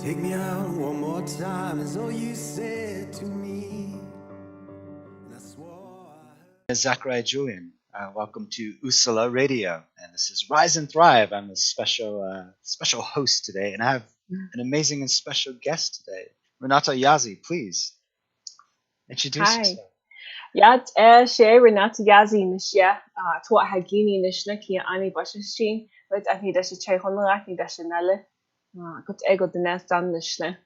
Take me out one more time is all you said to me. And I swore Zachariah Julian. Welcome to Usala Radio, and this is Rise and Thrive. I'm the special host today, and I have an amazing and special guest today, Renata Yazzie. Please introduce Hi. yourself. Yat she Renata Yazzie nishya twa hagini nishna ki ani bashashin but I need to check on the acting dashanale. Got ego the nest on nishna.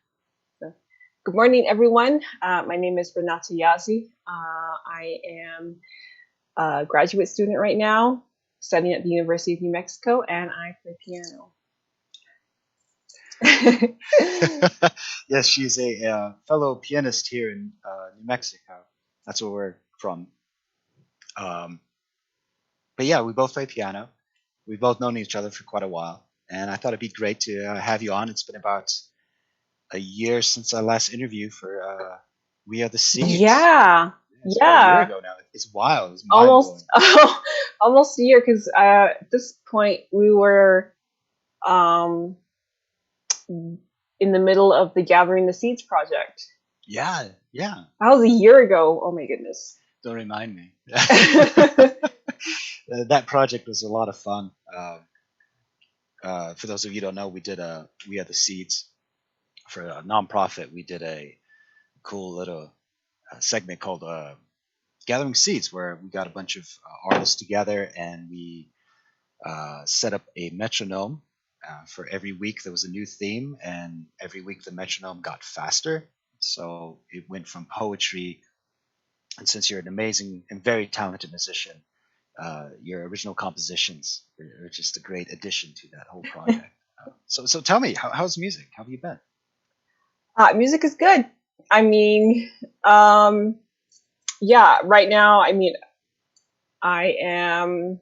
Good morning, everyone. My name is Renata Yazzie. I am a graduate student right now, studying at the University of New Mexico, and I play piano. Yes, she's a fellow pianist here in New Mexico. That's where we're from. Um, but yeah, we both play piano. We've both known each other for quite a while, and I thought it'd be great to have you on. It's been about a year since our last interview for We Are the Seeds. Yeah, It's about a year yeah. ago now. It's wild. It's mind blowing. Almost a year, because at this point we were um, in the middle of the Gathering the Seeds project. Yeah. That was a year ago. Oh my goodness. Don't remind me. That project was a lot of fun. For those of you who don't know, We Are the Seeds for a nonprofit. We did a cool little segment called Gathering Seeds, where we got a bunch of artists together and we set up a metronome. For every week, there was a new theme, and every week the metronome got faster. So it went from poetry, and since you're an amazing and very talented musician, your original compositions are just a great addition to that whole project. So tell me, how's music? How have you been? Music is good. I mean, yeah, right now, I am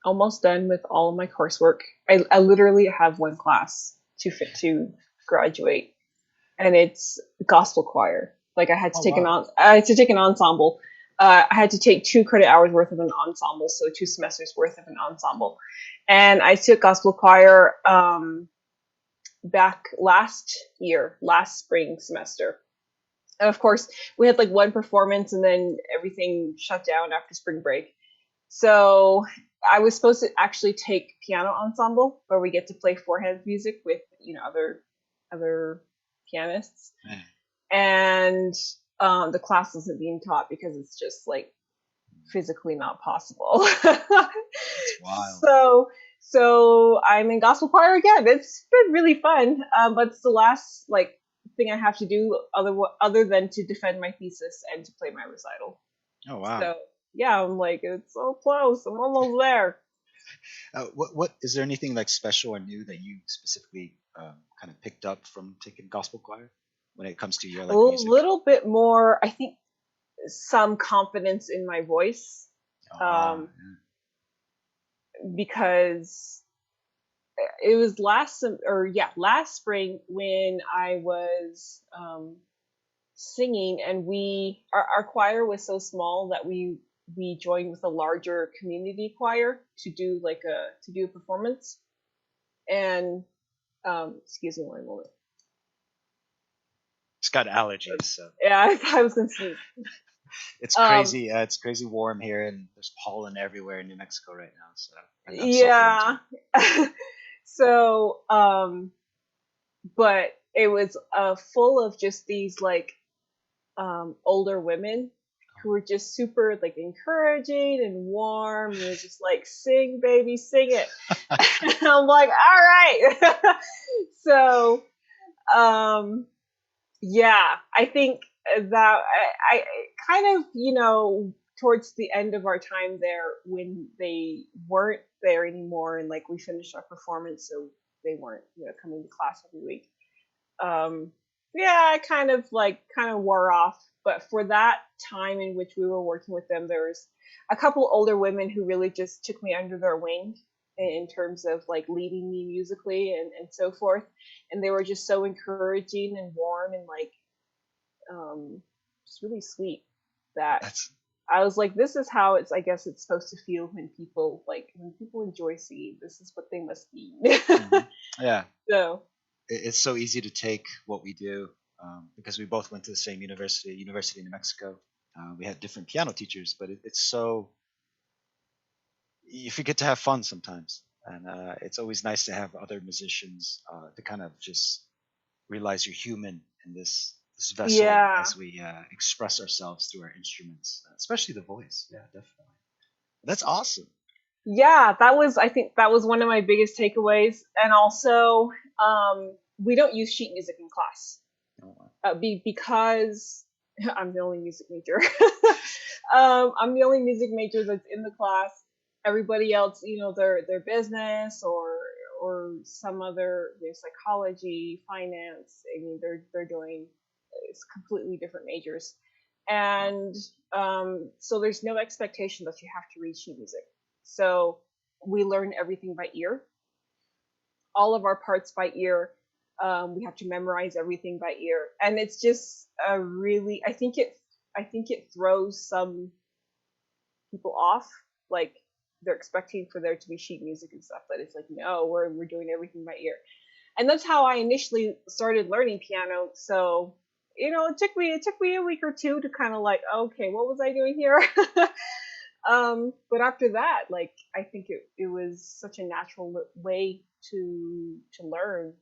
almost done with all of my coursework. I literally have one class to graduate, and it's gospel choir. Like I had to Oh take wow! I had to take an ensemble. I had to take 2 credit hours worth of an ensemble, so 2 semesters worth of an ensemble. And I took gospel choir back last spring semester. And of course, we had like one performance, and then everything shut down after spring break. So I was supposed to actually take piano ensemble, where we get to play four-hand music with other pianists. Man, And the class isn't being taught because it's just like physically not possible. that's wild. so I'm in gospel choir again. It's been really fun, but it's the last like thing I have to do other than to defend my thesis and to play my recital. Oh wow! So yeah, I'm like, it's so close. I'm almost there. What is there anything like special or new that you specifically kind of picked up from taking gospel choir when it comes to your A like music? little bit more, I think, some confidence in my voice, Ah, because it was last spring when I was singing, and our choir was so small that we joined with a larger community choir to do a performance. And excuse me one moment. it's got allergies, so Yeah, I was gonna sneeze. it's crazy. It's crazy warm here, and there's pollen everywhere in New Mexico right now. So I'm suffering Yeah. So but it was full of just these like older women who were just super like encouraging and warm, and was just like, sing baby, sing it. And I'm like, all right. So yeah, I think that I kind of, towards the end of our time there, when they weren't there anymore, and like we finished our performance, so they weren't, coming to class every week. Yeah, I kind of wore off. But for that time in which we were working with them, there was a couple older women who really just took me under their wing in terms of like leading me musically and so forth. And they were just so encouraging and warm and like just really sweet that that's I was like, this is how I guess it's supposed to feel when people enjoy singing. This is what they must be. mhm. Yeah. So it's so easy to take what we do because we both went to the same University in New Mexico. We had different piano teachers, but it's so you forget to have fun sometimes, and it's always nice to have other musicians to kind of just realize you're human in this vessel Yeah. as we express ourselves through our instruments, especially the voice. Yeah, definitely. That's awesome. Yeah, I think that was one of my biggest takeaways. And also, we don't use sheet music in class. Because I'm the only music major. I'm the only music major that's in the class. Everybody else, their business or some other, psychology, finance. I mean, they're doing it's completely different majors, and so there's no expectation that you have to read sheet music. So we learn everything by ear, all of our parts by ear. We have to memorize everything by ear, and it's just a really. I think it throws some people off. Like they're expecting for there to be sheet music and stuff, but it's like no, we're doing everything by ear, and that's how I initially started learning piano. So it took me a week or two to kind of like, okay, what was I doing here? But after that, like I think it was such a natural way to learn,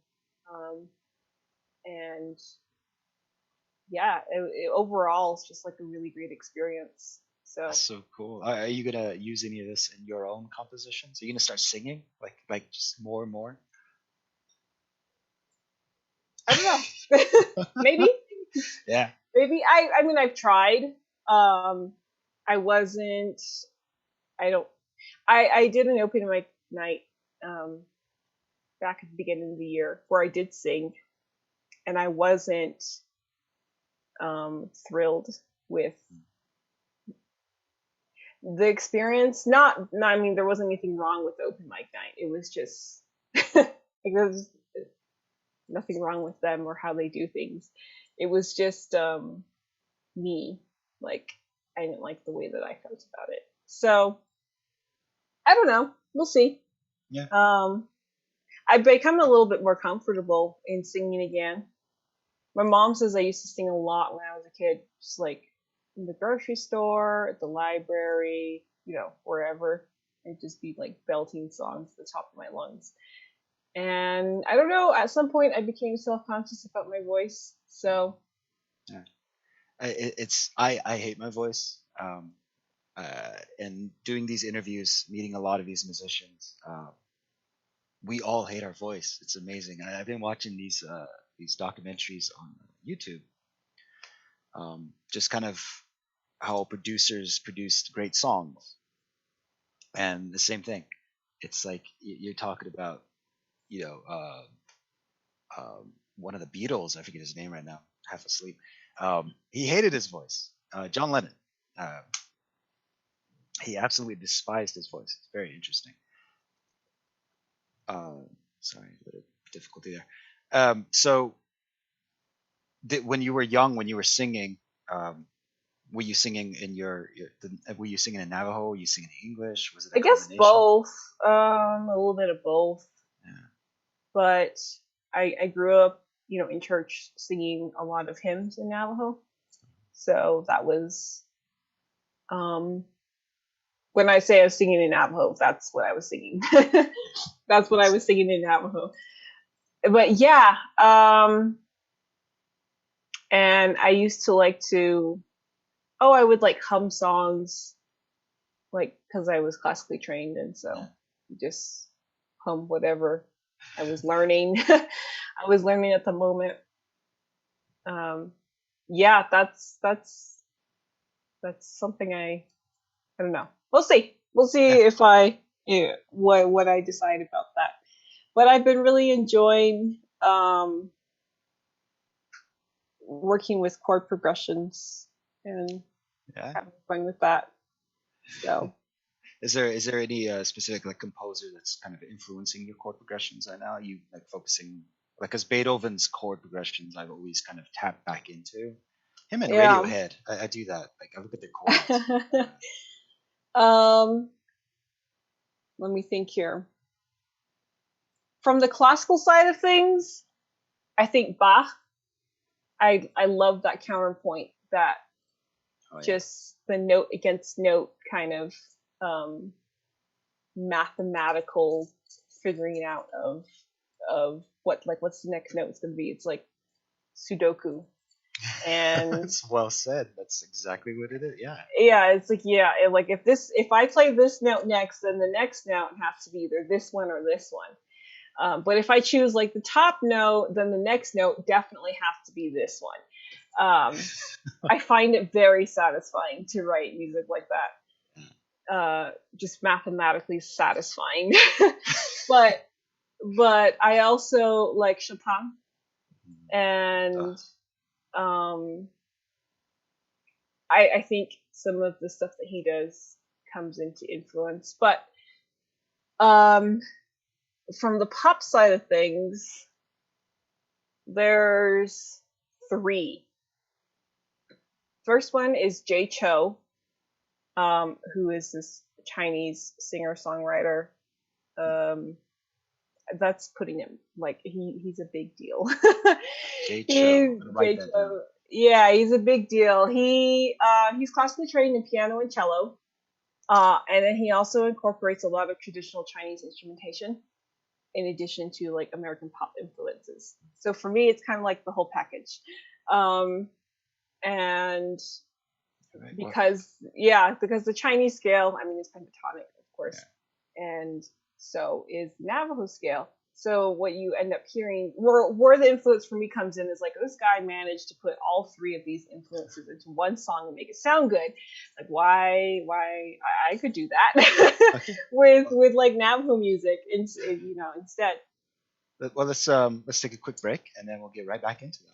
and yeah, overall it's just like a really great experience. So That's so cool. Are you gonna use any of this in your own compositions? Are you gonna start singing like just more and more? I don't know. Maybe. Yeah. Maybe I mean I've tried. I wasn't. I don't. I did an open mic night back at the beginning of the year where I did sing, and I wasn't thrilled with the experience. I mean, there wasn't anything wrong with the open mic night. It was just like there was nothing wrong with them or how they do things. It was just me. Like I didn't like the way that I felt about it. So I don't know. We'll see. Yeah. I've become a little bit more comfortable in singing again. My mom says I used to sing a lot when I was a kid, just like in the grocery store, at the library, wherever. I'd just be like belting songs at the top of my lungs. And I don't know, at some point I became self-conscious about my voice. So Yeah. I hate my voice. And doing these interviews, meeting a lot of these musicians, we all hate our voice. It's amazing. I've been watching these documentaries on YouTube, just kind of how producers produced great songs, and the same thing. It's like you're talking about, you know, one of the Beatles. I forget his name right now. Half asleep. He hated his voice. John Lennon. He absolutely despised his voice. It's very interesting. Sorry, a little difficulty there. So, when you were young, when you were singing, were you singing in were you singing in Navajo? Were you singing in English? Was it a I guess combination? both. A little bit of both. Yeah. But I grew up, in church singing a lot of hymns in Navajo. So that was when I say I was singing in Navajo, that's what I was singing. That's what I was singing in Navajo. But yeah, and I used to like to, I would like hum songs, like because I was classically trained, and so just hum whatever I was learning. I was learning at the moment. Yeah, that's something I don't know. We'll see. We'll see if I what I decide about that. But I've been really enjoying working with chord progressions and having fun with that. So, is there any specific like composer that's kind of influencing your chord progressions right now? Are you like focusing like because Beethoven's chord progressions I've always kind of tapped back into. Him and Radiohead, I do that. Like I look at their chords. Let me think here. From the classical side of things, I think Bach. I love that counterpoint, that just the note against note kind of mathematical figuring out of what's the next note it's gonna be. It's like Sudoku. And That's well said. That's exactly what it is. Yeah. Yeah, it's like if I play this note next, then the next note has to be either this one or this one. But if I choose like the top note, then the next note definitely has to be this one. I find it very satisfying to write music like that. Just mathematically satisfying. but I also like Chopin, and I think some of the stuff that he does comes into influence. But from the pop side of things, there's 3. First one is Jay Cho, who is this Chinese singer-songwriter. That's putting him, like, he's a big deal. Jay Cho. Yeah, he's a big deal. He's classically trained in piano and cello, and then he also incorporates a lot of traditional Chinese instrumentation, in addition to like American pop influences. So for me, it's kind of like the whole package. And because the Chinese scale, I mean, is pentatonic, of course, and so is Navajo scale. So what you end up hearing, where the influence for me comes in, is like, this guy managed to put all 3 of these influences into one song and make it sound good. Like, why I could do that with like Navajo music, instead. Well, let's take a quick break, and then we'll get right back into it.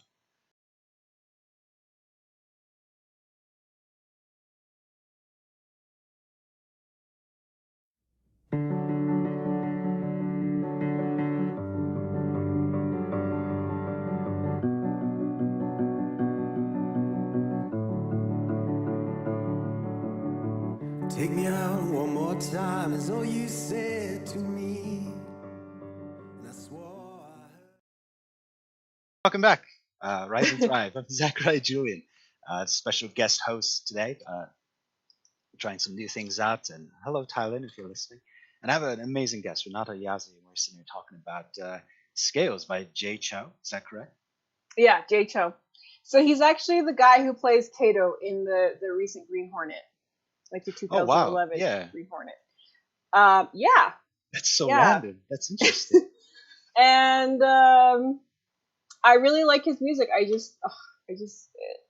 Take me out one more time is all you said to me. And I swore I heard. Welcome back. Rise and Thrive. I'm Zachary Julian, special guest host today. Trying some new things out. And hello, Thailand, if you're listening. And I have an amazing guest, Renata, Yazzie, and we're sitting here talking about Scales by Jay Cho. Is that correct? Yeah, Jay Cho. So he's actually the guy who plays Kato in the recent Green Hornet, like the 2011 Green Hornet. Yeah. That's so random. That's interesting. And I really like his music.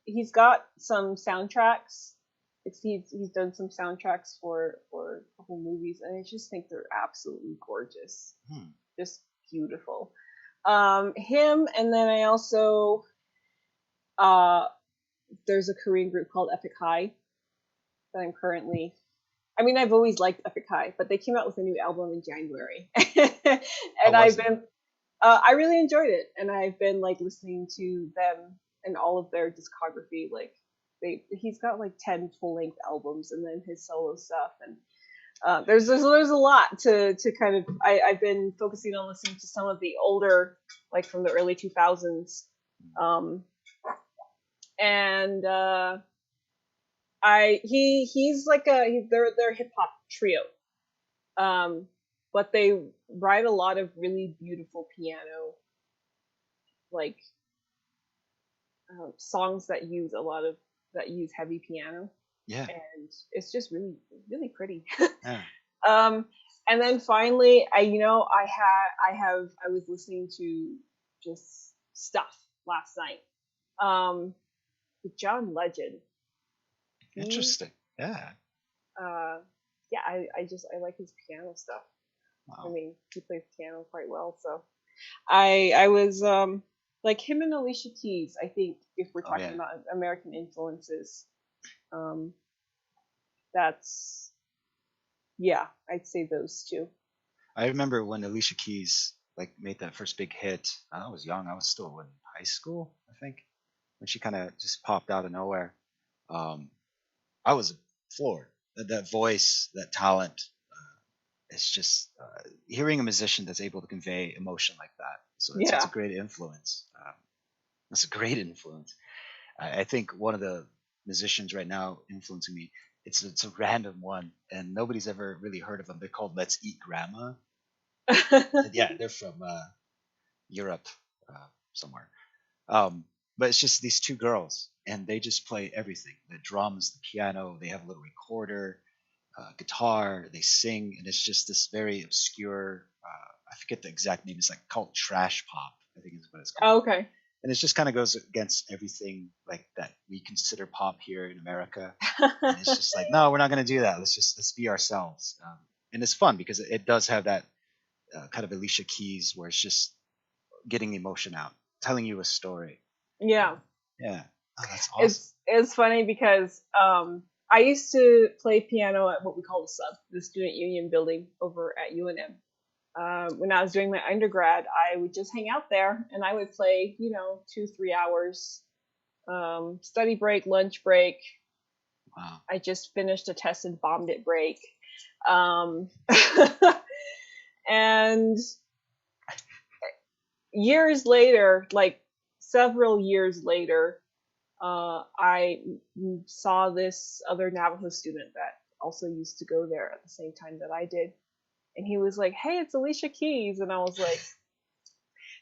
He's got some soundtracks. He's done some soundtracks for a couple movies, and I just think they're absolutely gorgeous. Just beautiful. Him, and then I also there's a Korean group called Epic High that I'm currently. I mean, I've always liked Epic High, but they came out with a new album in January, and I really enjoyed it, and I've been like listening to them and all of their discography. Like, he's got like 10 full-length albums, and then his solo stuff, and there's a lot to kind of. I've been focusing on listening to some of the older, like from the early 2000s, and he's like they're a hip hop trio, but they write a lot of really beautiful piano, like songs that use heavy piano. Yeah. And it's just really, really pretty. Yeah. And then finally, I was listening to just stuff last night. With John Legend. Interesting. Yeah. Yeah, I like his piano stuff. Wow. I mean, he plays piano quite well, so I was like him and Alicia Keys. I think if we're talking about American influences, that's I'd say those 2. I remember when Alicia Keys like made that first big hit. I was young. I was still in high school, I think, when she kind of just popped out of nowhere. I was floored. That voice, that talent, it's just hearing a musician that's able to convey emotion like that. So it's a Yeah. great influence. It's a great influence. I think one of the musicians right now influencing me. It's a random one, and nobody's ever really heard of them. They're called Let's Eat Grandma. Yeah, they're from Europe somewhere. But it's just these two girls, and they just play everything: the drums, the piano. They have a little recorder, guitar. They sing, and it's just this very obscure. I forget the exact name. It's like called trash pop. I think is what it's called. Okay. And it just kind of goes against everything like that we consider pop here in America. And it's just like, no, we're not going to do that. Let's be ourselves. And it's fun because it does have that kind of Alicia Keys where it's just getting emotion out, telling you a story. Yeah. Yeah. Oh, that's awesome. It's funny because I used to play piano at what we call the sub, the student union building over at UNM. When I was doing my undergrad, I would just hang out there and I would play, 2-3 hours, study break, lunch break. Wow. I just finished a test and bombed it break. And years later, like several years later, I saw this other Navajo student that also used to go there at the same time that I did. And he was like, "Hey, it's Alicia Keys." And I was like,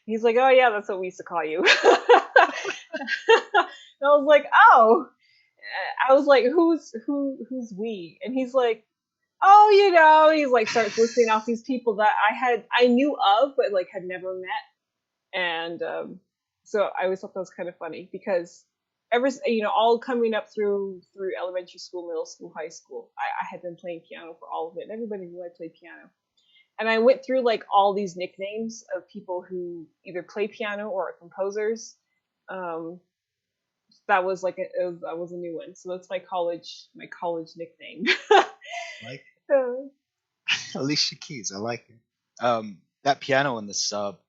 he's like, "Oh yeah, that's what we used to call you." And I was like, "Oh." I was like, who's we? And he's like, "Oh, he's like starts listing off these people that I knew of but like had never met. And so I always thought that was kind of funny because all coming up through elementary school, middle school, high school, I had been playing piano for all of it, and everybody knew I played piano. And I went through like all these nicknames of people who either play piano or are composers. That was like that was a new one. So that's my college nickname. Like Alicia Keys, I like it. That piano in the sub,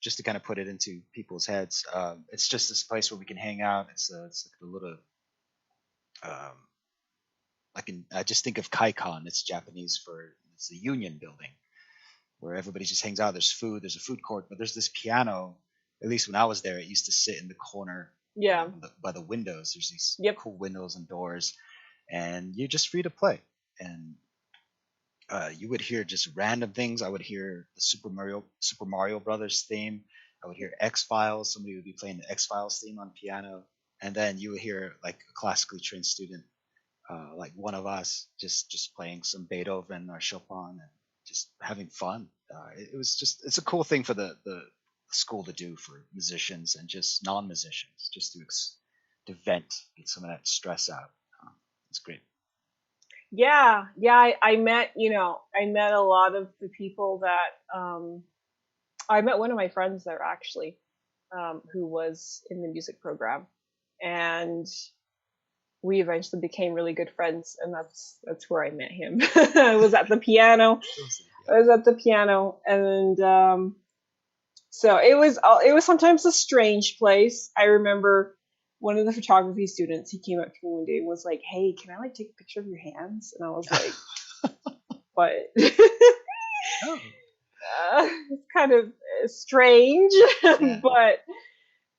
just to kind of put it into people's heads, it's just this place where we can hang out. It's like a little, I just think of Kaikon. It's Japanese for it's the Union Building, where everybody just hangs out. There's food, there's a food court, but there's this piano. At least when I was there, it used to sit in the corner. Yeah. By the windows. There's these cool windows and doors, and you're just free to play. And you would hear just random things. I would hear the Super Mario Brothers theme. I would hear X Files. Somebody would be playing the X Files theme on piano, and then you would hear like a classically trained student, like one of us, just playing some Beethoven or Chopin and just having fun. It's a cool thing for the school to do for musicians and just non-musicians, just to vent, get some of that stress out. It's great. Yeah, I met a lot of the people that I met one of my friends there actually, who was in the music program, and we eventually became really good friends, and that's where I met him. I was at the piano. And so it was sometimes a strange place. I remember one of the photography students, he came up to me one day and was like, "Hey, can I like take a picture of your hands?" And I was like, "What?" Oh. It's kind of strange, yeah. But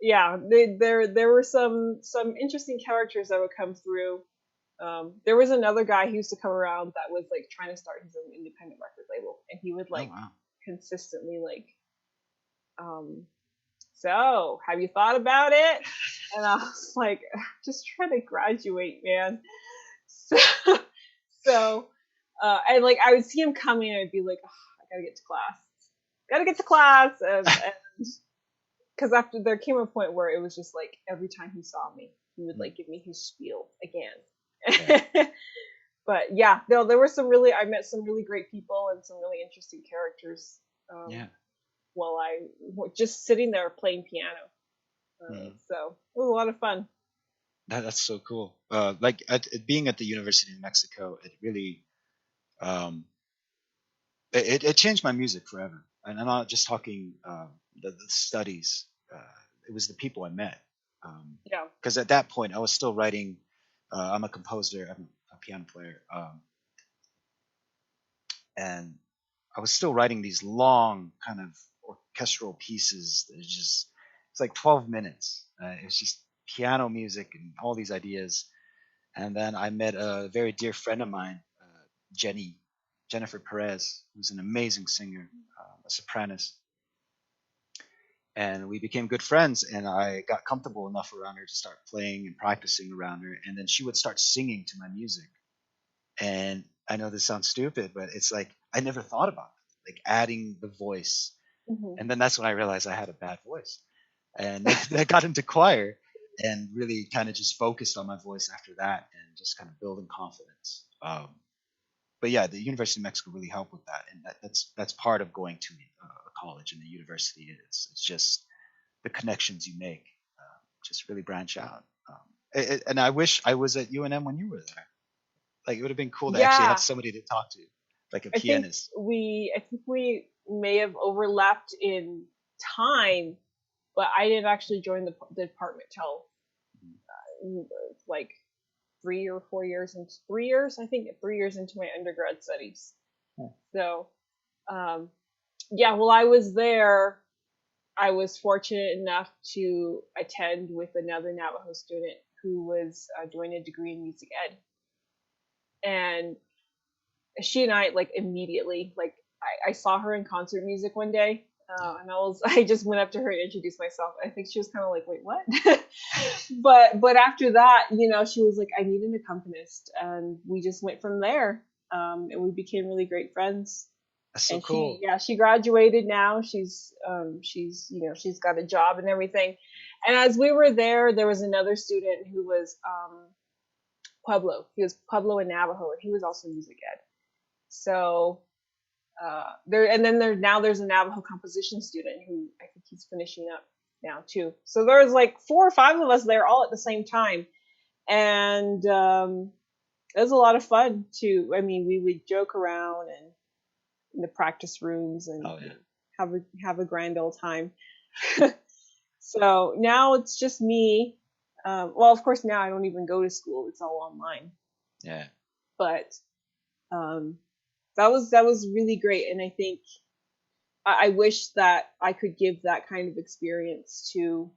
yeah, there were some interesting characters that would come through. There was another guy who used to come around that was like trying to start his own independent record label, and he would like consistently like, "So, have you thought about it?" And I was like, "Just trying to graduate, man." So, and like I would see him coming, and I'd be like, "Oh, I gotta get to class," and because after there came a point where it was just like every time he saw me, he would like give me his spiel again. Yeah. But yeah, there were I met some really great people and some really interesting characters. While I just sitting there playing piano. So it was a lot of fun. That's so cool. Being at the University of Mexico, it really, it changed my music forever. And I'm not just talking the studies. It was the people I met. Because at that point, I was still writing. I'm a composer. I'm a piano player. and I was still writing these long kind of orchestral pieces that it's like 12 minutes. It was just piano music and all these ideas. And then I met a very dear friend of mine, Jennifer Perez, who's an amazing singer, a sopranos. And we became good friends, and I got comfortable enough around her to start playing and practicing around her. And then she would start singing to my music. And I know this sounds stupid, but it's like I never thought about it, like adding the voice. Mhm. And then that's when I realized I had a bad voice. And I got into choir and really kind of just focused on my voice after that and just kind of building confidence. But yeah, the University of Mexico really helped with that, and that's part of going to a college and the university. It's just the connections you make, just really branch out. And I wish I was at UNM when you were there. Like it would have been cool to actually have Yeah, somebody to talk to, like a I think pianist. we may have overlapped in time, but I didn't actually join the department till like 3 or 4 years into 3 years. I think 3 years into my undergrad studies. Hmm. So, yeah, while I was there, I was fortunate enough to attend with another Navajo student who was doing a degree in music ed, and she and I like immediately like I saw her in concert music one day, and I just went up to her and introduced myself. I think she was kind of like, wait, what? but after that, she was like, I need an accompanist, and we just went from there, and we became really great friends. That's so And cool. she graduated now. She's got a job and everything. And as we were there was another student who was Pueblo. He was Pueblo and Navajo, and he was also music ed. So there's a Navajo composition student who I think he's finishing up now too. So there was like 4 or 5 of us there all at the same time, and it was a lot of fun too. I mean, we would joke around and in the practice rooms and Oh yeah. have a grand old time. So now it's just me. Well, of course now I don't even go to school; it's all online. Yeah. But um, that was really great, and I think I wish that I could give that kind of experience to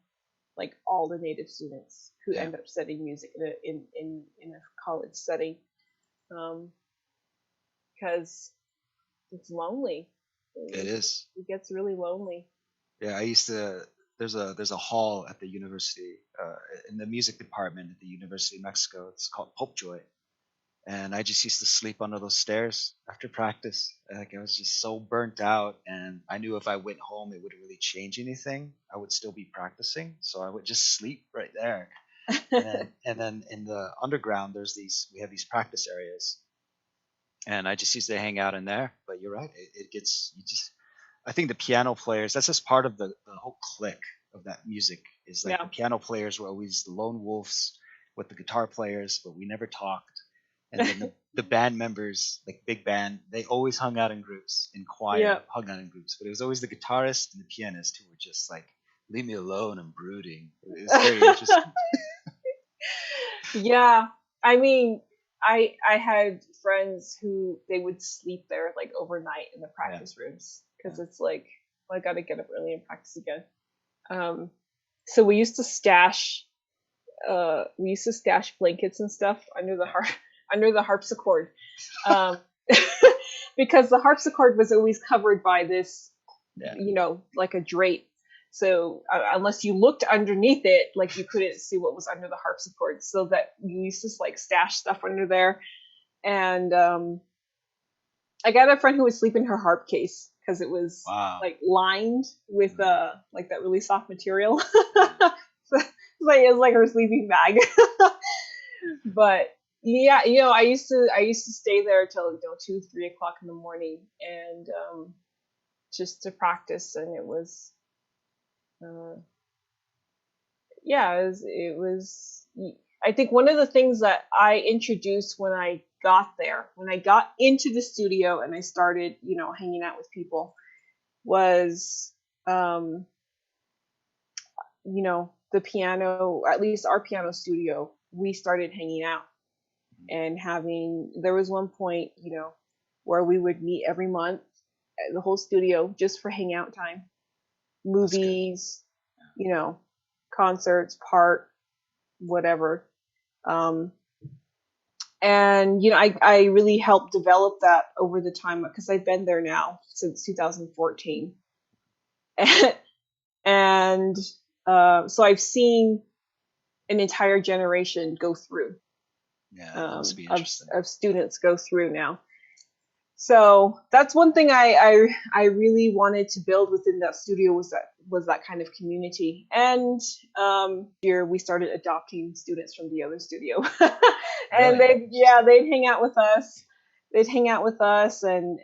like all the Native students who Yeah. end up studying music in a college setting, because it's lonely. It is. It gets really lonely. Yeah, I used to. There's a hall at the university, in the music department at the University of Mexico. It's called Popejoy, and I just used to sleep under those stairs after practice. Like I was just so burnt out, and I knew if I went home, it wouldn't really change anything. I would still be practicing, so I would just sleep right there. And then in the underground, we have these practice areas, and I just used to hang out in there. But you're right, it gets you just. I think the piano players. That's just part of the whole clique of that music. Is like the Yeah. piano players were always the lone wolves with the guitar players, but we never talked. And then the band members, like big band, they always hung out in groups, in choir, Yeah. hung out in groups. But it was always the guitarist and the pianist who were just like, leave me alone, I'm brooding. It was very interesting. Yeah. I mean, I had friends who they would sleep there like overnight in the practice rooms because it's like, well, I got to get up early and practice again. So we used to stash blankets and stuff under the harpsichord, um, because the harpsichord was always covered by this, Yeah. like a drape. So unless you looked underneath it, like you couldn't see what was under the harpsichord. So that you used to like stash stuff under there. And I got a friend who would sleep in her harp case because it was Wow. like lined with like that really soft material. So it was like her sleeping bag. But yeah, I used to stay there till 2-3 o'clock in the morning, and just to practice, and it was yeah, it was. I think one of the things that I introduced when I got into the studio and I started, hanging out with people, was, the piano, at least our piano studio, we started hanging out and there was one point, where we would meet every month, the whole studio, just for hangout time, movies, concerts, park, whatever. And I really helped develop that over the time, because I've been there now since 2014. And so I've seen an entire generation go through. Yeah, that must be interesting. Of students go through now. So that's one thing I really wanted to build within that studio, was that kind of community. And here we started adopting students from the other studio, and Really? they'd hang out with us. They'd hang out with us, and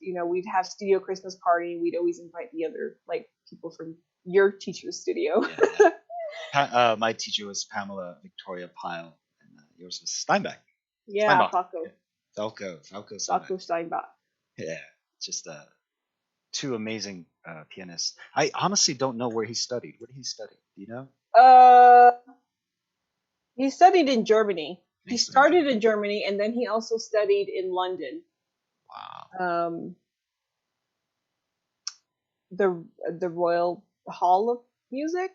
we'd have studio Christmas party. We'd always invite the other people from your teacher's studio. Yeah. My teacher was Pamela Victoria Pyle, and yours was Steinbach. Yeah, Steinbach. Falco. Falco Steinbach. Yeah, just two amazing pianists. I honestly don't know where he studied. Where did he study? Do you know? He studied in Germany. He started in Germany, and then he also studied in London. Wow. The Royal Hall of Music,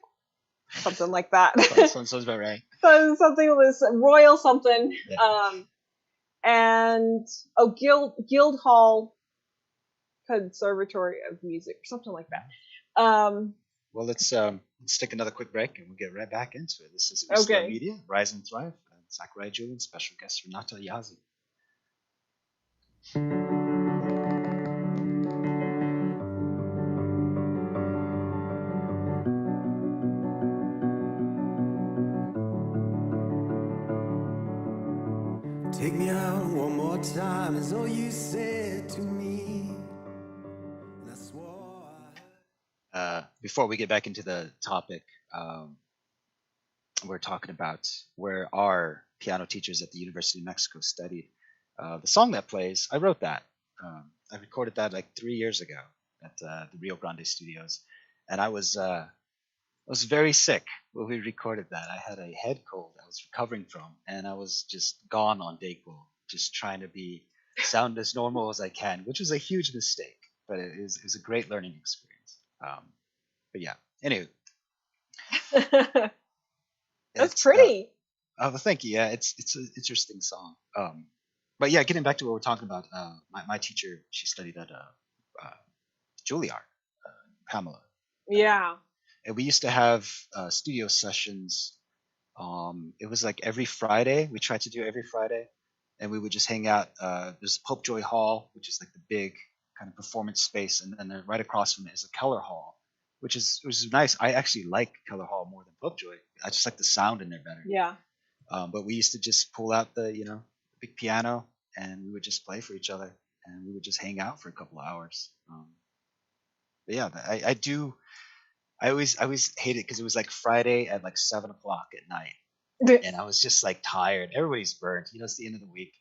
something like that. Sounds about right. Something was Royal something. Yeah. And Guildhall Conservatory of Music, or something like that. Well, let's take another quick break, and we'll get right back into it. This is Usla Media, Rise and Thrive. Zachariah Julian, special guest Renata, Yazzie. Take me out one more time is all you said to me. And I swore before we get back into the topic, we're talking about where our piano teachers at the University of Mexico studied. The song that plays, I wrote that. I recorded that like 3 years ago at the Rio Grande Studios, and I was very sick when we recorded that. I had a head cold I was recovering from, and I was just gone on Dayquil, just trying to sound as normal as I can, which was a huge mistake, but it was a great learning experience. But yeah, anyway. That's pretty. Thank you. Yeah, it's an interesting song. But yeah, getting back to what we're talking about, my teacher, she studied at Juilliard, Pamela. Yeah. And we used to have studio sessions. It was like every Friday. We tried to do every Friday, and we would just hang out. There's Pope Joy Hall, which is like the big kind of performance space, and then right across from it is a Keller Hall, which is nice. I actually like Keller Hall more than Pope Joy. I just like the sound in there better. Yeah. But we used to just pull out the big piano, and we would just play for each other, and we would just hang out for a couple of hours. But yeah, I always hated it because it was like Friday at like 7:00 at night, and I was just like tired. Everybody's burnt, it's the end of the week,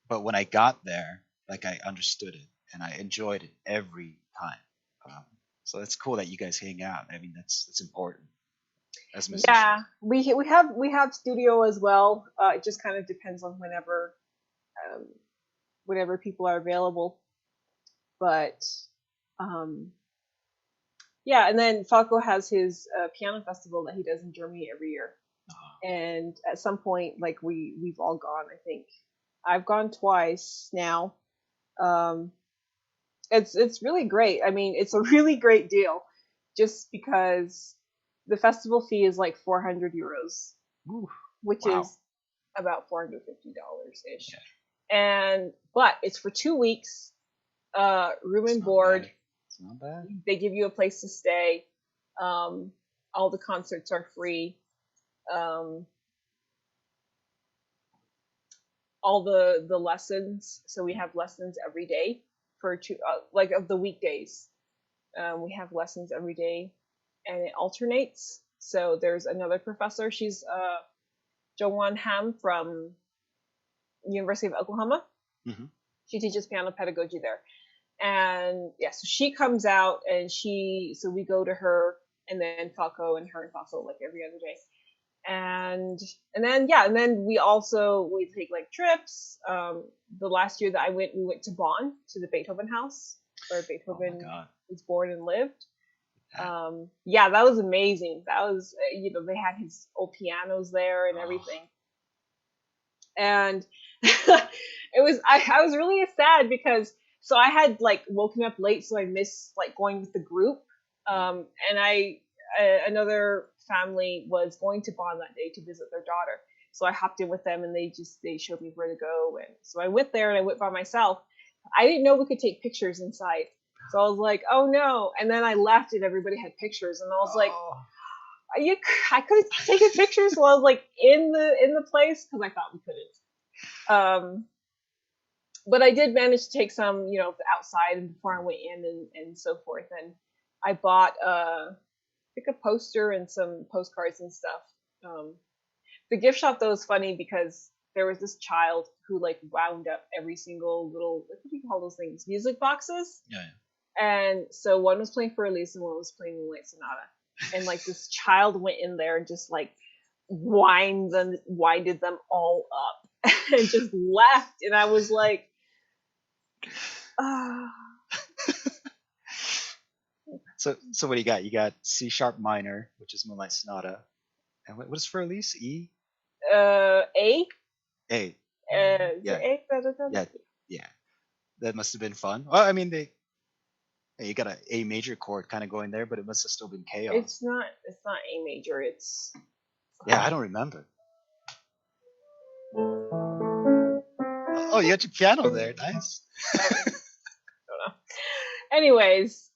but when I got there, like I understood it and I enjoyed it every time. So it's cool that you guys hang out. I mean, that's important as musicians. Yeah, we have studio as well. It just kind of depends on whenever people are available, but. Yeah, and then Falco has his piano festival that he does in Germany every year. And at some point, like we've all gone. I think I've gone twice now. It's really great. I mean, it's a really great deal, just because the festival fee is like 400 euros, which is about $450 ish. Yeah. But it's for 2 weeks, room and board. Bad. Not bad. They give you a place to stay. All the concerts are free. All the lessons. So we have lessons every day for of the weekdays. We have lessons every day, and it alternates. So there's another professor. She's Joanne Ham from University of Oklahoma. Mm-hmm. She teaches piano pedagogy there. And yeah, so she comes out, and so we go to her, and then Falco and Falco like every other day. and then we take like trips. The last year that I went, we went to Bonn to the Beethoven house where Oh my Beethoven god. was born and lived. Yeah. Yeah, that was amazing. That was they had his old pianos there and Oh, everything, and I was really sad because so I had like woken up late, so I missed like going with the group. And another family was going to Bonn that day to visit their daughter, so I hopped in with them, and they showed me where to go, and so I went there, and I went by myself. I didn't know we could take pictures inside, so I was like, oh no, and then I left, and everybody had pictures, and I was like, oh. I could have taken pictures while I was like in the place because I thought we couldn't. But I did manage to take some, outside and before I went in and so forth. And I bought like a poster and some postcards and stuff. The gift shop though was funny because there was this child who like wound up every single little, what do you call those things? Music boxes. Yeah. And so one was playing for Elise and one was playing Moonlight Sonata. And like this child went in there and just like winded them all up and just left. And I was like, So what do you got? You got C sharp minor, which is Moonlight Sonata, and what is for Elise? E. A. A. Yeah. A? Yeah. Yeah. That must have been fun. Well, I mean, you got an A major chord kind of going there, but it must have still been chaos. It's not A major. It's. Yeah, I don't remember. Oh, you got your piano there. Nice. I don't know. Anyways,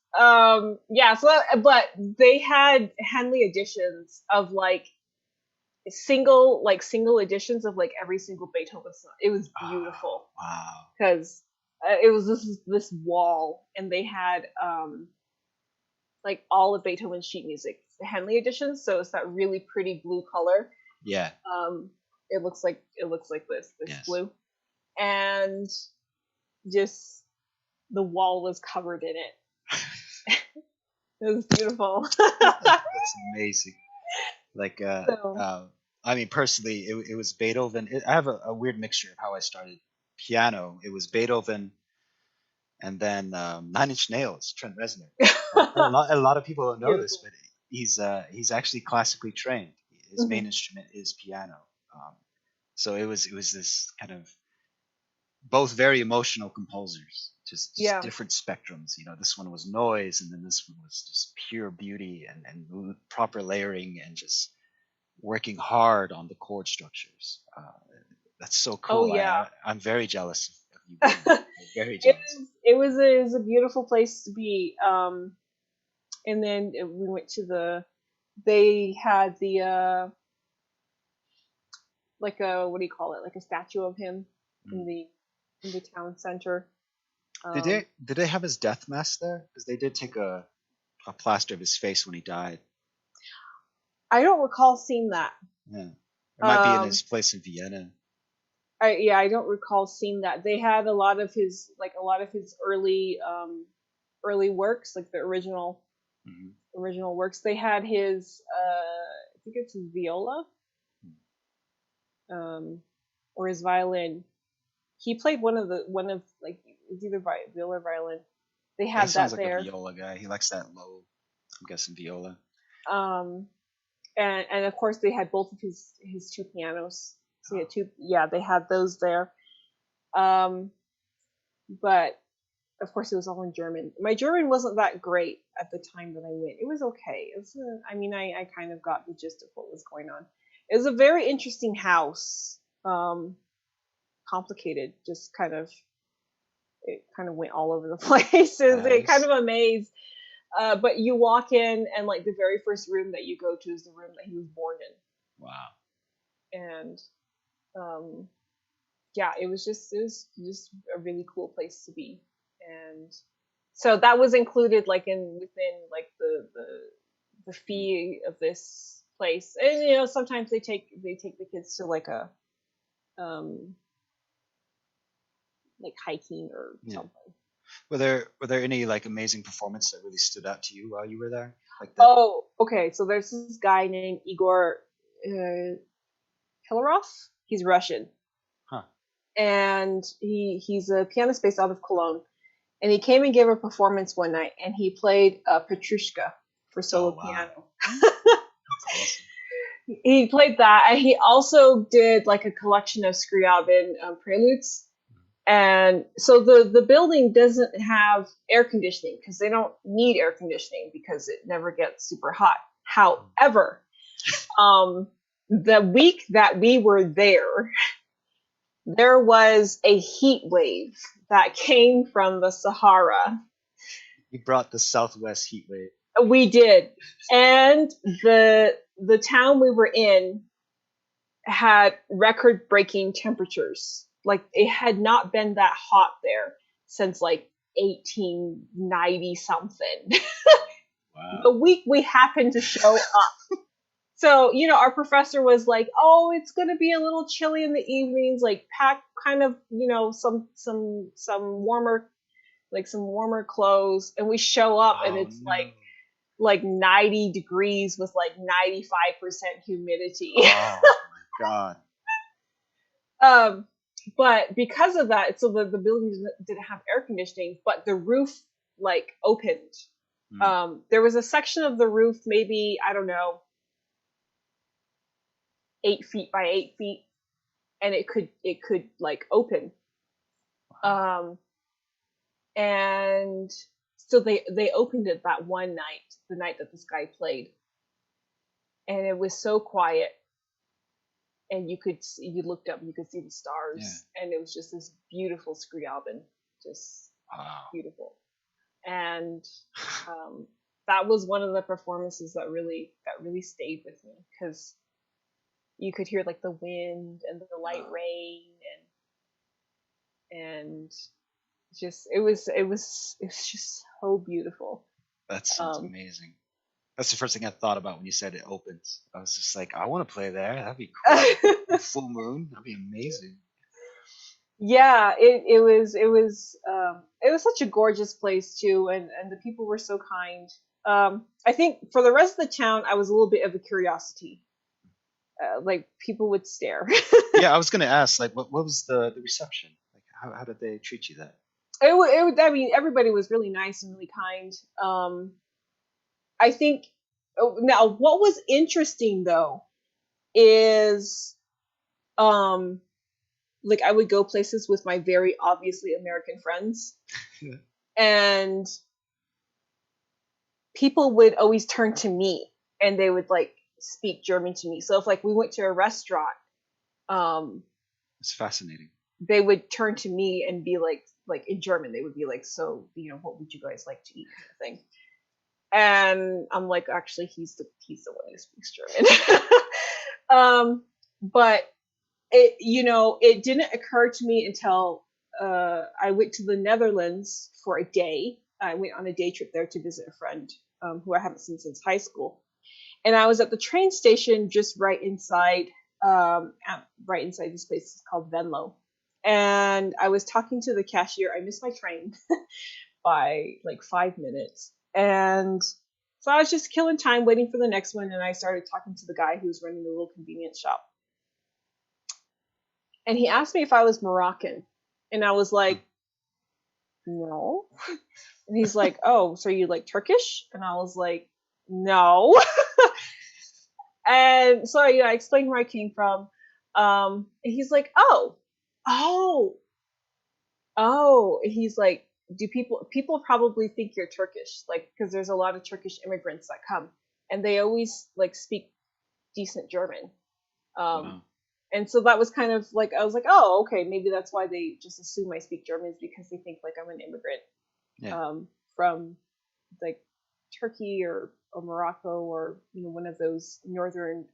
yeah. So, but they had Henley editions of like single editions of like every single Beethoven song. It was beautiful. Oh, wow. Because it was this wall, and they had like all of Beethoven's sheet music, the Henley editions. So it's that really pretty blue color. Yeah. It looks like this Yes. blue, and just the wall was covered in it. It was beautiful. That's amazing. Like, I mean, personally, it was Beethoven. I have a weird mixture of how I started piano. It was Beethoven, and then Nine Inch Nails, Trent Reznor. A lot of people don't know this, but he's actually classically trained. His main instrument is piano. So it was this kind of both very emotional composers, just different spectrums. This one was noise, and then this one was just pure beauty and proper layering and just working hard on the chord structures. That's so cool. Oh yeah, I'm very jealous of you. I'm very jealous. It was a beautiful place to be. And then we went to they had the like a, what do you call it, like a statue of him in the town center. Did they have his death mask there? Because they did take a plaster of his face when he died. I don't recall seeing that. Yeah, it might be in his place in Vienna. I don't recall seeing that. They had a lot of his early works, like the original works. They had his I think it's his viola, or his violin. He played one of like, it's either viola or violin. They had that sounds there. Like a viola guy. He likes that low, I'm guessing, viola. And of course they had both of his two pianos. So he had two. Yeah, they had those there. But of course it was all in German. My German wasn't that great at the time that I went. It was okay. I kind of got the gist of what was going on. It was a very interesting house. Complicated, just it kind of went all over the place. It was kind of a maze. But you walk in, and like the very first room that you go to is the room that he was born in. Wow. And yeah, it was just a really cool place to be. And so that was included like within like the fee of this place. And sometimes they take the kids to like a like hiking or something. Were there any like amazing performances that really stood out to you while you were there? Oh, okay. So there's this guy named Igor Hilarov. He's Russian, Huh. and he's a pianist based out of Cologne. And he came and gave a performance one night, and he played Petrushka for solo piano. Awesome. He played that, and he also did like a collection of Scriabin preludes. And so the building doesn't have air conditioning because they don't need air conditioning because it never gets super hot. However, the week that we were there was a heat wave that came from the Sahara. You brought the Southwest heat wave. We did. And the town we were in had record-breaking temperatures. Like, it had not been that hot there since, like, 1890 something. Wow. The week we happened to show up. So, our professor was like, "Oh, it's going to be a little chilly in the evenings, like pack kind of, some warmer, like some warmer clothes." And we show up and it's like 90 degrees with like 95% humidity. Oh my god. But because of that, so the building didn't have air conditioning, but the roof like opened. There was a section of the roof, maybe, I don't know, 8 feet by 8 feet, and it could like open. And so they opened it that one night, the night that this guy played, and it was so quiet, and you looked up, you could see the stars, and it was just this beautiful Scriabin, just beautiful. And that was one of the performances that really stayed with me, because you could hear like the wind and the light rain, and just it was just so beautiful. That sounds amazing. That's the first thing I thought about when you said it opens. I was just like, I want to play there. That'd be cool. Full moon, that'd be amazing. Yeah, it was such a gorgeous place too, and the people were so kind. I think for the rest of the town, I was a little bit of a curiosity. Like, people would stare. Yeah, I was gonna ask, like, what was the reception? Like, how did they treat you that? I mean, everybody was really nice and really kind. I think now what was interesting though is like, I would go places with my very obviously American friends, and people would always turn to me and they would like speak German to me. So if like we went to a restaurant, it's fascinating. They would turn to me and be like in German, they would be like, "So, what would you guys like to eat?" kind of thing. And I'm like, actually, he's the one who speaks German. But it didn't occur to me until I went to the Netherlands for a day. I went on a day trip there to visit a friend who I haven't seen since high school. And I was at the train station just right inside this place. It's called Venlo. And I was talking to the cashier. I missed my train by like 5 minutes. And so I was just killing time waiting for the next one. And I started talking to the guy who was running the little convenience shop. And he asked me if I was Moroccan. And I was like, no. And he's like, "Oh, so you like Turkish?" And I was like, no. And so I explained where I came from. And he's like, oh. He's like, do people probably think you're Turkish, like, because there's a lot of Turkish immigrants that come, and they always like speak decent German. And so that was kind of like, I was like, oh, okay, maybe that's why they just assume I speak German, is because they think like I'm an immigrant from like Turkey or Morocco, or one of those northern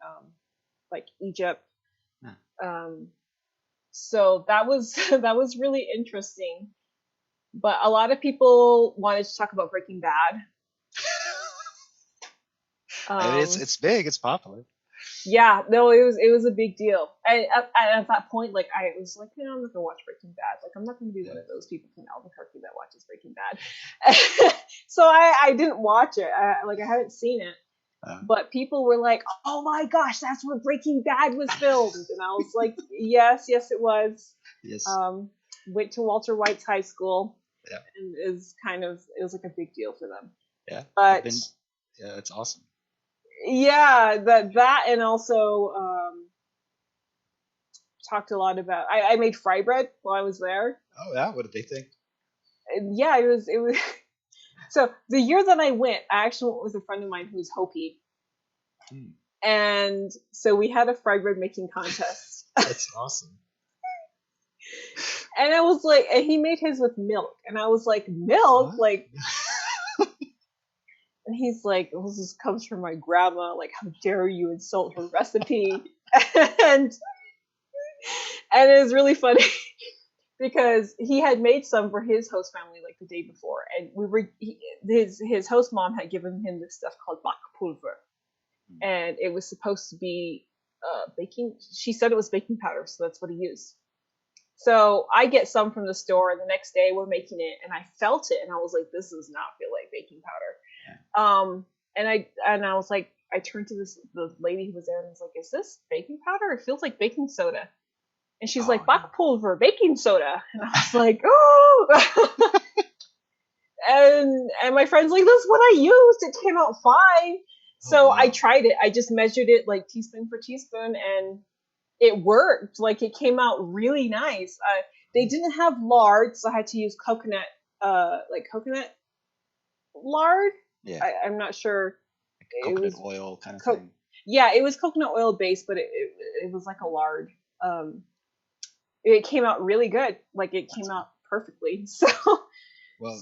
like Egypt. So that was really interesting. But a lot of people wanted to talk about Breaking Bad. It's big. It's popular. Yeah, no, it was a big deal. And at that point, like, I was like, I'm not gonna watch Breaking Bad. Like, I'm not gonna be one of those people from Albuquerque that watches Breaking Bad. So I didn't watch it. I hadn't seen it. But people were like, "Oh my gosh, that's where Breaking Bad was filmed," and I was like, "Yes, it was." Yes. Went to Walter White's high school, Yeah. and it was like a big deal for them. Yeah. But yeah, it's awesome. Yeah, that and also talked a lot about. I made fry bread while I was there. Oh yeah, what did they think? Yeah, it was. So the year that I went, I actually went with a friend of mine who's Hopi, and so we had a fry bread making contest. That's awesome. And I was like, and he made his with milk, and I was like, milk, What? like. And he's like, "Well, this comes from my grandma. Like, how dare you insult her recipe?" and it was really funny because he had made some for his host family like the day before, and his host mom had given him this stuff called bakpulver, and it was supposed to be baking. She said it was baking powder, so that's what he used. So I get some from the store, and the next day we're making it, and I felt it, and I was like, "This does not feel like baking powder." And I was like, I turned to the lady who was there, and I was like, "Is this baking powder? It feels like baking soda." And she's like, "Bakpulver, baking soda," and I was like, "Oh!" and my friend's like, "That's what I used. It came out fine." So I tried it. I just measured it like teaspoon for teaspoon, and it worked. Like, it came out really nice. They didn't have lard, so I had to use coconut lard. Yeah. I'm not sure. Like coconut oil kind of thing. Yeah, it was coconut oil based, but it was like a lard. It came out really good. Like, it came out perfectly. So. Well,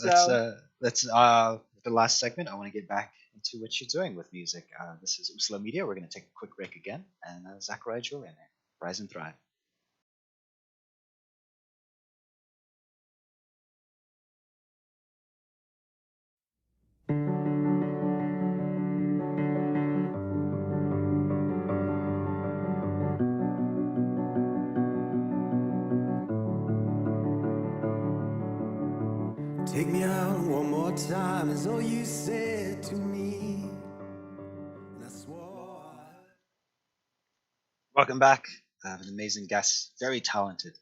that's the last segment. I want to get back into what you're doing with music. This is Usla Media. We're going to take a quick break again, and Zachariah Julian, Rise and Thrive. Take me out one more time is all you said to me. And I swore Welcome back. I have an amazing guest, very talented,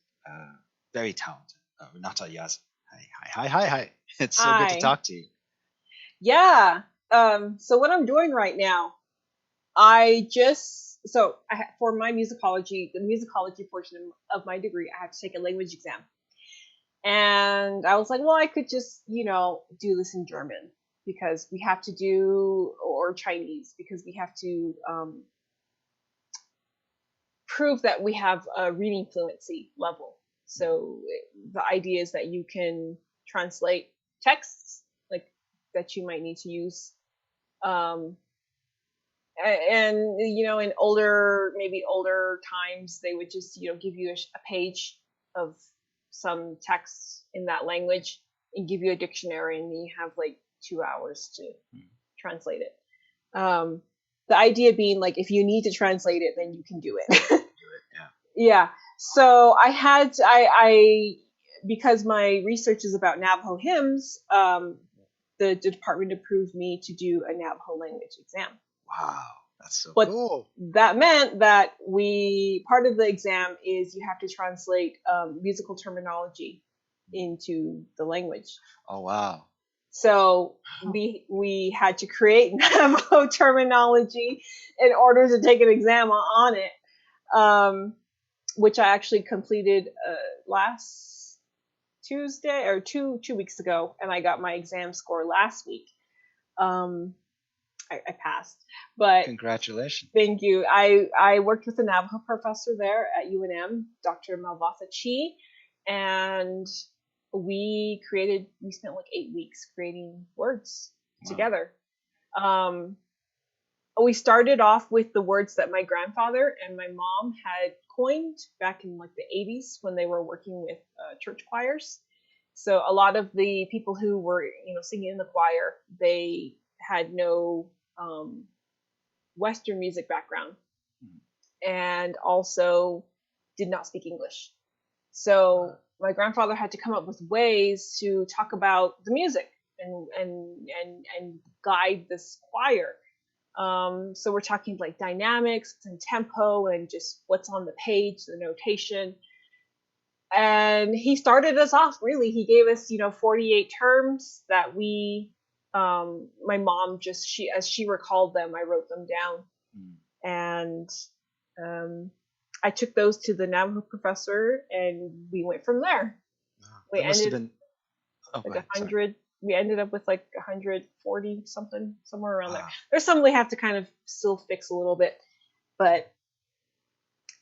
Renata Yazzie. Hi. It's so good to talk to you. Yeah. So what I'm doing right now, for my musicology, the musicology portion of my degree, I have to take a language exam. And I was like, well, I could just, do this in German because we have to or Chinese, because we have to prove that we have a reading fluency level. So the idea is that you can translate texts like that you might need to use. And in older times, they would just give you a page of some text in that language and give you a dictionary, and then you have like 2 hours to translate it. The idea being, like, if you need to translate it, then you can do it. Yeah. So I because my research is about Navajo hymns, the department approved me to do a Navajo language exam. Wow, that's so cool. That meant that part of the exam is you have to translate musical terminology into the language. Oh, wow. So we had to create Navajo terminology in order to take an exam on it, which I actually completed last Tuesday, or two weeks ago, and I got my exam score last week. I passed, but congratulations. Thank you. I worked with a Navajo professor there at UNM, Dr. Malvatha Chi, and we spent like 8 weeks creating words together. We started off with the words that my grandfather and my mom had coined back in like the 80s when they were working with church choirs. So a lot of the people who were singing in the choir, they had no Western music background, and also did not speak English. So my grandfather had to come up with ways to talk about the music and guide this choir. So we're talking like dynamics and tempo and just what's on the page, the notation. And he started us off really. He gave us, 48 terms that my mom as she recalled them, I wrote them down. And I took those to the Navajo professor and we went from there. We That must have ended been oh, go like ahead, sorry. 100. We ended up with like 140 something, somewhere around there. Wow. There's some we have to kind of still fix a little bit, but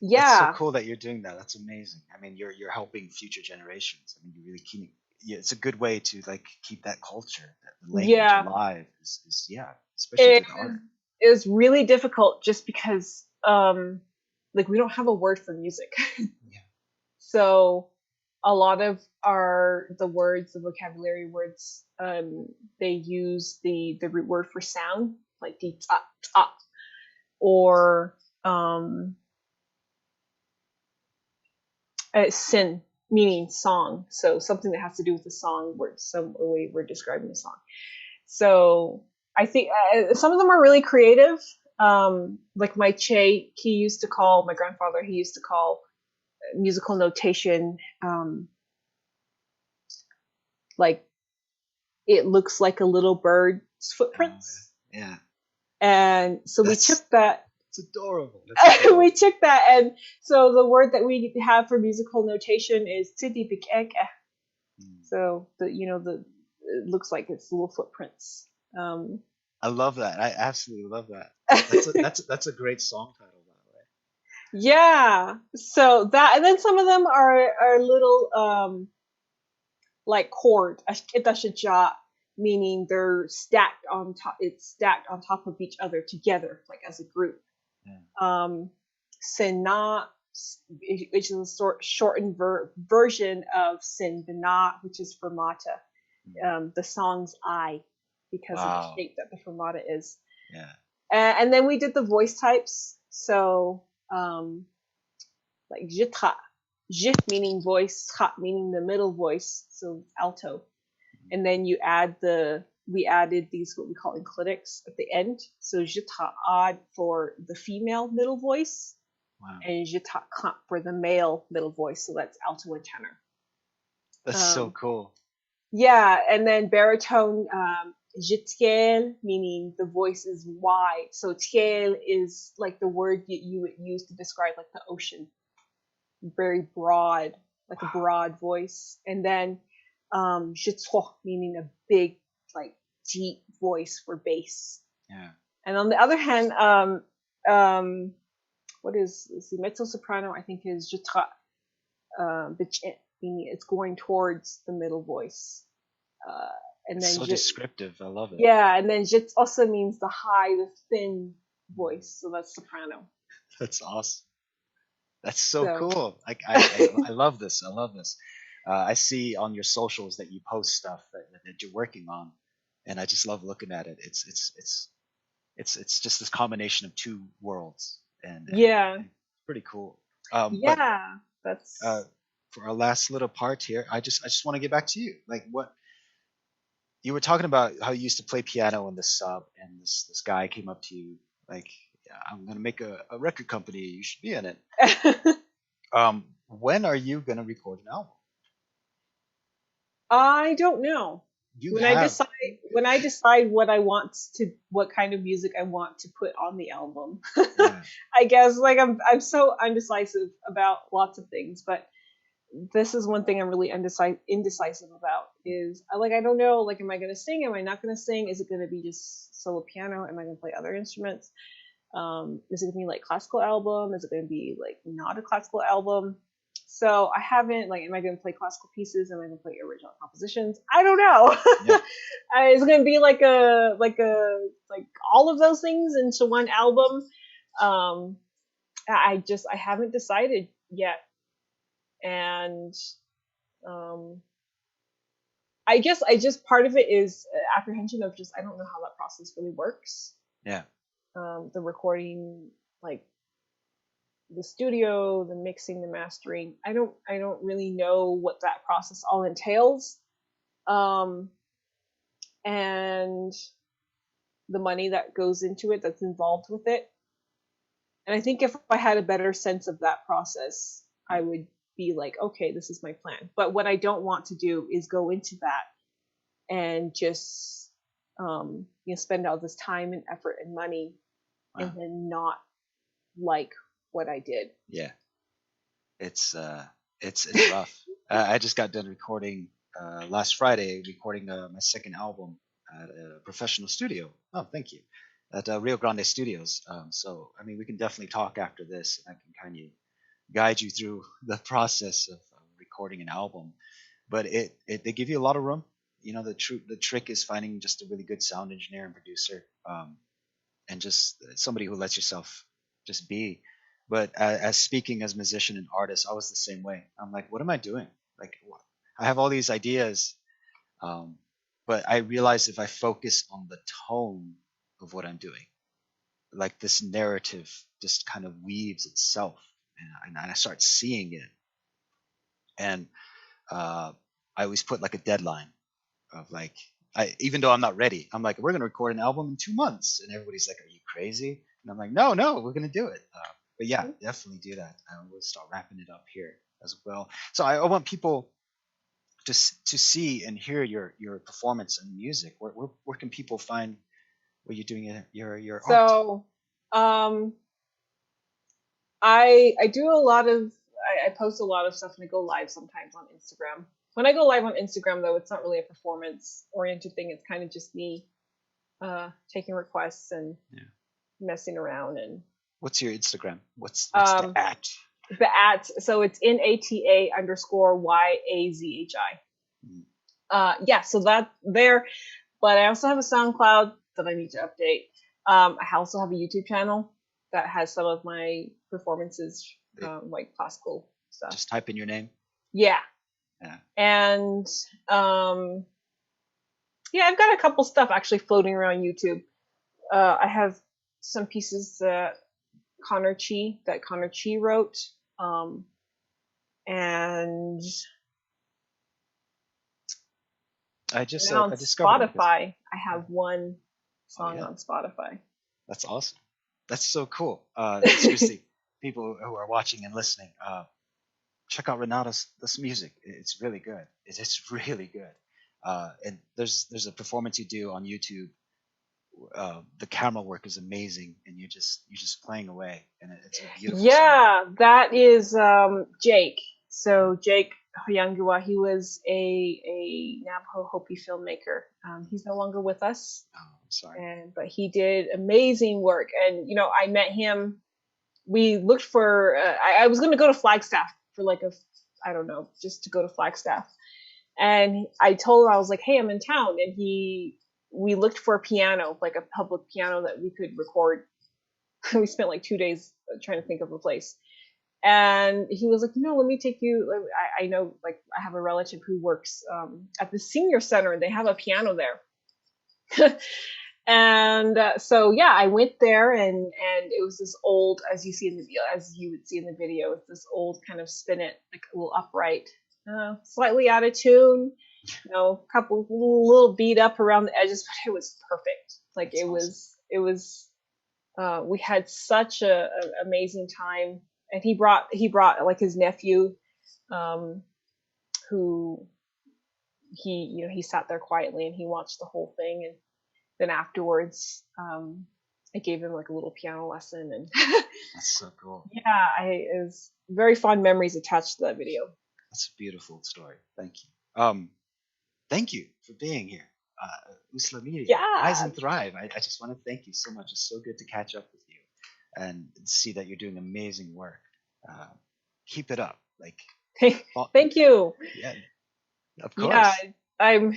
That's so yeah, cool that you're doing that. That's amazing. I mean, you're helping future generations. I mean, you're really keeping. Yeah, it's a good way to like keep that culture, that the language yeah, alive. Is yeah, especially it through the art. is really difficult just because like we don't have a word for music. Yeah. So a lot of the words, the vocabulary words, they use the root word for sound, like the ta ta, or sin, meaning song. So something that has to do with the song, where some way we're describing the song. So I think some of them are really creative. Like my grandfather, he used to call musical notation, like it looks like a little bird's footprints. Yeah. And so we That's took that. it's adorable. That's adorable. We took that, and so the word that we have for musical notation is tidipikeke. So it looks like it's little footprints. I love that. I absolutely love that. That's a great song title, by the way. Yeah. So that, and then some of them are little like chord, meaning they're stacked on top. It's stacked on top of each other together, like as a group. Yeah. Sena, which is a shortened version of Sin Bina, which is fermata. The song's I, because of the shape that the fermata is. Yeah. And then we did the voice types. So like jitra, jit meaning voice, cha meaning the middle voice, so alto. And then we added these what we call enclitics at the end. So jitra ad for the female middle voice. Wow. And jita kant for the male middle voice, so that's alto and tenor. That's so cool. Yeah, and then baritone, jitiel, meaning the voice is wide. So tiel is like the word you would use to describe like the ocean, very broad, like a broad voice. And then jito, meaning a big, like deep voice for bass. Yeah. And on the other hand, what is the mezzo soprano? I think is jitra, meaning it's going towards the middle voice. And it's then so descriptive. I love it. Yeah, and then jit also means the high, the thin voice, so that's soprano. That's awesome. That's so cool. I love this. I love this. I see on your socials that you post stuff that you're working on, and I just love looking at it. It's just this combination of two worlds, and it's pretty cool. But that's for our last little part here. I just want to get back to you. Like what you were talking about, how you used to play piano in the sub, and this guy came up to you like, yeah, I'm gonna make a record company. You should be in it. When are you gonna record an album? I don't know. When I decide what kind of music I want to put on the album. Yeah. I guess like I'm so undecisive about lots of things, but this is one thing I'm really indecisive about is I don't know, like, am I going to sing? Am I not going to sing? Is it going to be just solo piano? Am I going to play other instruments? Is it going to be like classical album? Is it going to be like not a classical album? So I haven't, like, am I going to play classical pieces? Am I going to play original compositions? I don't know. Yeah. It's going to be like all of those things into one album. I haven't decided yet. And I guess part of it is apprehension of just, I don't know how that process really works. Yeah. The recording, like the studio, the mixing, the mastering. I don't really know what that process all entails. And the money that goes into it, that's involved with it. And I think if I had a better sense of that process, I would be like, okay, this is my plan. But what I don't want to do is go into that and just spend all this time and effort and money and then not like what I did. Yeah, it's rough. I just got done recording last Friday, recording my second album at a professional studio. Oh, thank you. At Rio Grande Studios. So, I mean, we can definitely talk after this, and I can kind of guide you through the process of recording an album. But they give you a lot of room. You know, the trick is finding just a really good sound engineer and producer, and just somebody who lets yourself just be. But as speaking as musician and artist, I was the same way. I'm like, what am I doing? Like, I have all these ideas, but I realize if I focus on the tone of what I'm doing, like this narrative just kind of weaves itself, and I start seeing it. And I always put like a deadline of like, even though I'm not ready, I'm like, we're gonna record an album in 2 months, and everybody's like, are you crazy? And I'm like, no, we're gonna do it. But yeah, definitely do that. We'll start wrapping it up here as well. So I want people to see and hear your performance and music. Where can people find what you're doing your art? So, I do a lot of I post a lot of stuff and I go live sometimes on Instagram. When I go live on Instagram, though, it's not really a performance oriented thing. It's kind of just me taking requests and messing around. And what's your Instagram? What's the at? The at, so it's NATA_YAZHI. Yeah, so that's there. But I also have a SoundCloud that I need to update. I also have a YouTube channel that has some of my performances, like classical stuff. Just type in your name. Yeah. And I've got a couple stuff actually floating around YouTube. I have some pieces that Connor Chi wrote, and I discovered Spotify. I have one song on Spotify. That's awesome. That's so cool. Seriously, people who are watching and listening, check out Renata's this music. It's really good. It's really good. And there's a performance you do on YouTube. The camera work is amazing, and you're just playing away, and it's a beautiful song. That is Jake. So Jake Hoyangua, he was a Navajo Hopi filmmaker. He's no longer with us. Oh, I'm sorry. But he did amazing work, and I met him. We looked for. I was going to go to Flagstaff for just to go to Flagstaff, and I told him, I was like, hey, I'm in town, and we looked for a piano, like a public piano that we could record. We spent like 2 days trying to think of a place. And he was like, let me take you. I know, like, I have a relative who works at the senior center, and they have a piano there. And so, I went there, and it was this old, as you would see in the video, it's this old kind of spinet, like a little upright, slightly out of tune, a couple little beat up around the edges, but it was perfect. Like, that's awesome. It was. We had such an amazing time. And he brought like his nephew, who he sat there quietly and he watched the whole thing. And then afterwards, I gave him like a little piano lesson. And that's so cool. Yeah, it was very fond memories attached to that video. That's a beautiful story. Thank you. Thank you for being here. Usla Media, Rise and Thrive. I just want to thank you so much. It's so good to catch up with you and see that you're doing amazing work. Keep it up. Like, thank you. Yeah, of course. Yeah, I'm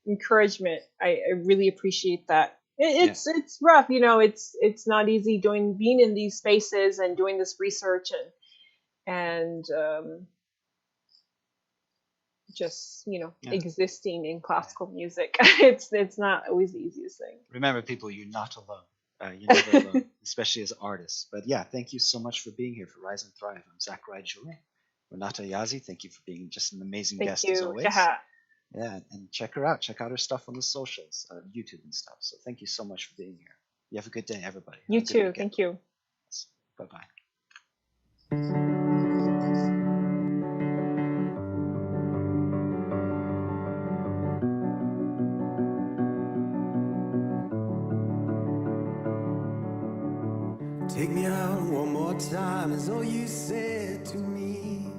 encouragement. I really appreciate that. It's rough, it's not easy being in these spaces and doing this research and just existing in classical music. It's not always the easiest thing. Remember, people, you're not alone. You're never alone, especially as artists. But yeah, thank you so much for being here for Rise and Thrive. I'm Zachary Joy. Renata, Yazzie, thank you for being just an amazing guest as always. Yeah, and check her out. Check out her stuff on the socials, YouTube and stuff. So thank you so much for being here. You have a good day, everybody. You Have a good too. weekend. Thank you. Bye bye. Take me out one more time is all you said to me.